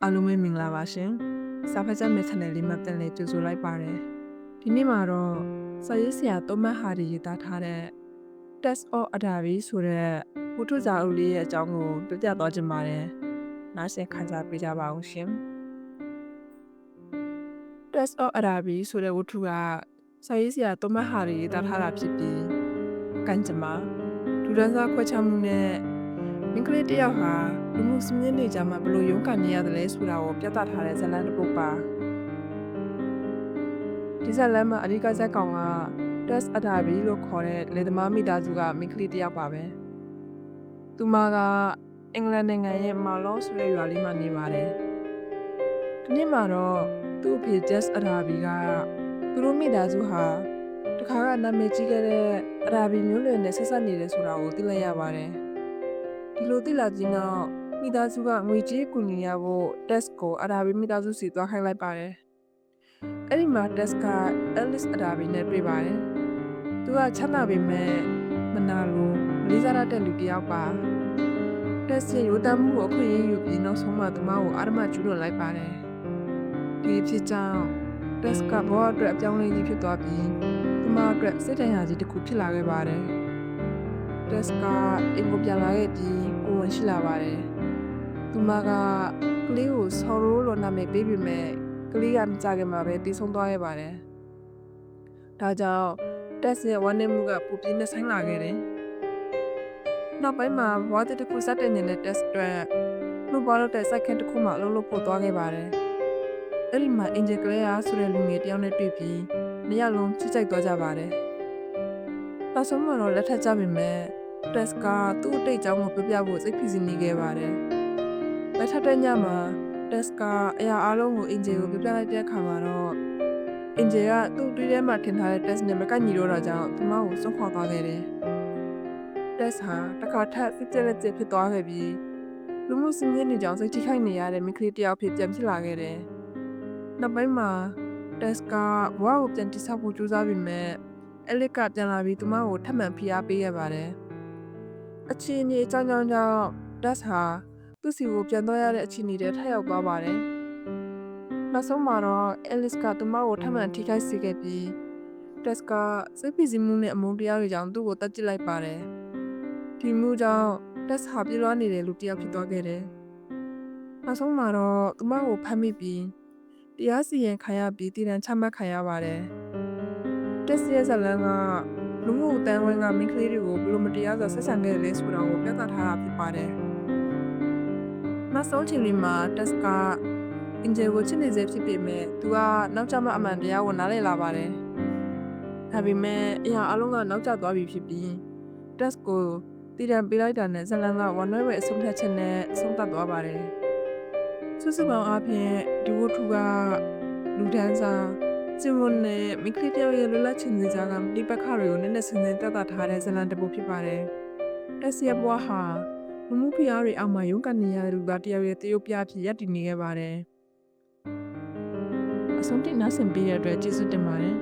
အားလုံးပဲမင်္ဂလာပါရှင်စာဖတ်ကြမယ့် channel လေးမှာပြန်လည်ကြိုဆိုလိုက်ပါတယ်ဒီနေ့မှာတော့စာရေးဆရာသောမတ်ဟာဒီရေးသားထားတဲ့ Test of Adabi ဆိုတဲ့ဝတ္ထုစာအုပ်လေးရဲ့အကြောင်းကိုပြပြသွားခြင်းပါတယ်နားဆင်ခံစားပေးကြပါအောင်ရှင် Test of Adabi ဆိုတဲ့ဝတ္ထုကစာရေးဆရာသောမတ်ဟာဒီရေးသားထားတာဖြစ်ပြီးကံကြမ္မာဒူဒန်းစားခွဲခြားမှုနဲ့မိန်းကလေးတစ်ယောက်ဟာလူမှုစည်းမျဉ်းတွေကြားမှာဘလို့ရုန်းကန်နေရတယ်လဲဆိုတာကိုပြသထားတဲ့ဇာတ်လမ်းတစ်ပုဒ်ပါဒီဇာတ်လမ်းမှာအဓိကဇာတ်ကောင်က Test Adabi လို့ခေါ်တဲ့လယ်သမားမိသားစုကမိန်းကလေးတစ်ယောက်ပါပဲသူမကအင်္ဂလန်နိုင်ငံရဲ့မာလောဆိုတဲ့ရွာလေးမှာနေပါတယ်ဒီနေ့မှာတော့သူ့အဖေ Test Adabi ကသူတို့မိသားစုဟာတခါကနာမည်ကြီးခဲ့တဲ့ Adabi မျိုးနွယ်နဲ့ဆက်ဆက်နေတယ်ဆိုတာကိုသိလိုက်ရပါတယ်ဒီလိုသိလာပြီးနောက်မိသားစုကငွေကြေးကူညီရဖို့ Test ကို Adabi မိသားစုစီသွားခိုင်းလိုက်ပါတယ်အဲ့ဒီမှာ Test က Alice Adabi နဲ့တွေ့ပါတယ်သူကချမ်းသာပေမဲ့မနာလိုမလေးစားတဲ့လူတစ်ယောက်ပါ Test ရဲ့ရိုးသားမှုကိုအခွင့်အရေးယူပြီးနောက်ဆုံးမှသူမကိုအာရမကျူးလွန်လိုက်ပါတယ်ဒီဖြစ်ကြောင်း Test ကဘဝအတွက်အပြောင်းလဲကြီးဖြစ်သွားပြီးသူမအတွက်စိတ်ဒဏ်ရာကြီးတစ်ခုဖြစ်လာခဲ့ပါတယ် Test ကအင်ကိုပြန်လာခဲ့ပြီးကိုဝန်ရှိလာပါတယ်သူမကကလေးကိုဆော်ရိုးလို့နာမည်ပေးပြီးမဲ့ကလေးကမကြခင်မှာပဲတည်ဆုံးသွားခဲ့ပါတယ်ဒါကြောင့် Test ရဲ့ဝမ်းနည်းမှုကပူပြင်းနဲ့ဆိုင်လာခဲ့တယ်နောက်ပိုင်းမှာဘဝတစ်ခုစတင်နေတဲ့ Test အတွက်လူ့ဘဝတဲ့စိုက်ခင်းတစ်ခုမှအလုပ်လုပ်ဖို့သွားခဲ့ပါတယ်အဲ့ဒီမှာ Angel ကလေးဆိုတဲ့လူငယ်တစ်ယောက်နဲ့တွေ့ပြီးနှစ်ယောက်လုံးချစ်ကြိုက်သွားကြပါတယ်နောက်ဆုံးမှာတော့လက်ထပ်ကြပြီမဲ့ Test ကသူ့အတိတ်အကြောင်းကိုပြောပြဖို့စိတ်ဖိစီးနေခဲ့ပါတယ်လက်ထပ်တဲ့ညမှာ Test ကအရာအလုံးကို Angel ကိုပြောပြလိုက်တဲ့အခါမှာတော့ Angel ကသူ့တွေးထဲမှာထင်ထားတဲ့ Test နဲ့မကန့်ညီတော့တာကြောင့်သူမကိုစွန့်ခွာသွားခဲ့တယ် Test ဟာတစ်ခါထပ်စစ်ကြက်လက်ကျဖြစ်သွားခဲ့ပြီးလူမှုစည်းမျဉ်းတွေကြောင့်စိတ်ထိခိုက်နေရတဲ့မိန်းကလေးတစ်ယောက်ဖြစ်ပြန်ဖြစ်လာခဲ့တယ်နောက်ပိုင်းမှာ Test ကဘဝကိုပြန်တည်ဆောက်ဖို့ကြိုးစားပြီးမဲ့Alice ကပြန်လာပြီးသူမကိုထပ်မံဖိအားပေးခဲ့ပါတယ်အခြေအနေအကြောင်းကြောင့် Test ဟာသူ့စီကိုပြန်သွားရတဲ့အခြေအနေတွေထပ်ရောက်သွားပါတယ်နောက်ဆုံးမှာတော့ Alice ကသူမကိုထပ်မံထိခိုက်စေခဲ့ပြီး Test ကစိတ်ဖိစီးမှုနဲ့အမုန်းတရားတွေကြောင့်သူ့ကိုတတ်ကြစ်လိုက်ပါတယ်ဒီမှုကြောင့် Test ဟာပြေးလွှားနေတဲ့လူတစ်ယောက်ဖြစ်သွားခဲ့တယ်နောက်ဆုံးမှာတော့သူမကိုဖမ်းမိပြီးတရားစီရင်ခံရပြီးတည်တံ့ချမှတ်ခံရပါတယ် Test ရဲ့ဇာတ်လမ်းကလူမှုအတန်းဝိုင်းကမိန်းကလေးတွေကိုဘယ်လိုမတရားစွာဆက်ဆံခဲ့တယ်လဲဆိုတာကိုပြသထားတာဖြစ်ပါတယ်နောက်ဆုံးချိန်လေးမှာ Test က Angel ကိုချစ်နေစေဖြစ်ပေမဲ့သူကနောက်ကျမှအမှန်တရားကိုနားလည်လာပါတယ်ဒါပေမဲ့အရာအလုံးကနောက်ကျသွားပြီဖြစ်ပြီး Test ကိုတည်တံ့ပေးလိုက်တာနဲ့ဇာတ်လမ်းကဝမ်းနည်းဝဲအဆုံးဖြတ်ချက်နဲ့ဆုံးသတ်သွားပါတယ်စုစုပေါင်းအားဖြင့်ဒီဝတ္ထုကလူဒန်းစားကျင်ဝန်နဲ့မိန်းကလေးတယောက်ရဲ့လွတ်လပ်ချင်စရာကတိပက္ခတွေကိုနည်းနည်းဆင်းဆင်းပြသထားတဲ့ဇာတ်လမ်းတစ်ပုဒ်ဖြစ်ပါတယ်Test ရဲ့ဘဝဟာလူမှုဖိအားတွေအောက်မှာရုန်းကန်နေရတဲ့လူသားတယောက်ရဲ့တရုပ်ပြဖြစ်ရပ်တည်နေခဲ့ပါတယ်အဆုံးထိနားဆင်ပေးတဲ့အတွက်ကျေးဇူးတင်ပါတယ်